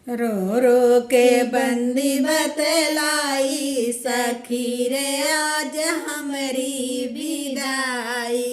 रो रो के बंदी बतलाई सखी रे आज हमारी विदाई।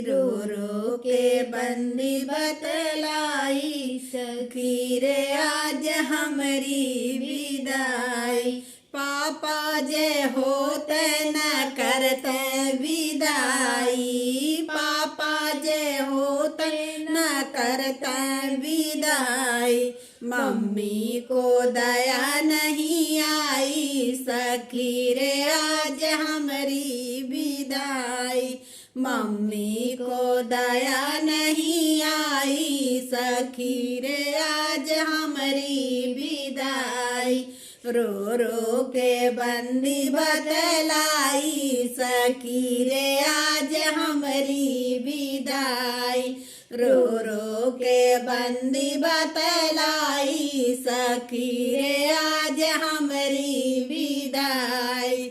रो रो के बंदी बतलाई सखी रे आज हमारी विदाई। पापा जे होते न करते विदाई। पापा जे होते न करते विदाई। मम्मी को दया नहीं आई सखी रे आज हमारी विदाई। मम्मी को दया नहीं आई सखी रे आज हमारी विदाई। रो रो के बंदी बतलाई सखी रे आज हमारी विदाई। रो रो के बंदी बतलाई सखी रे आज हमारी विदाई।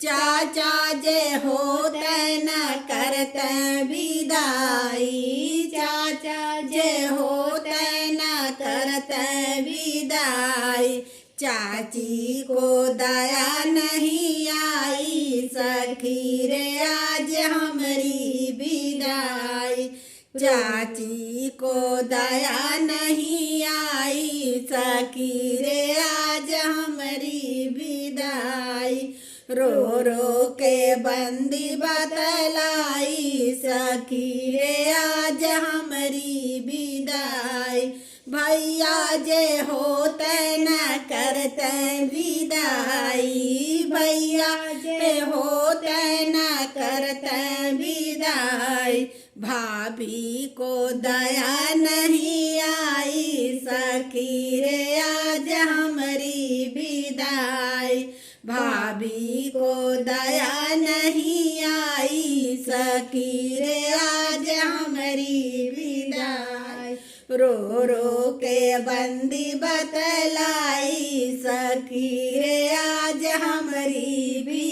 चाचा जे होते न करते विदाई। चाचा जे होते न करते विदाई। चाची को दया नहीं आई सखी रे आज हमारी विदाई। चाची को दया नहीं आई सखी रे आज हमारी विदाई। रो रो के बंदी बतलाई सखी रे आज हमारी विदाई। भैया जे होते न करते विदाई। भैया जे होते न करते विदाई। भाभी को दया नहीं आई सखी रे आज हमारी विदाई। भाभी को दया नहीं आई सखी रे आज हमारी विदाई। रो रो के बंदी बतलाई सखी रे आज हमारी विदाई।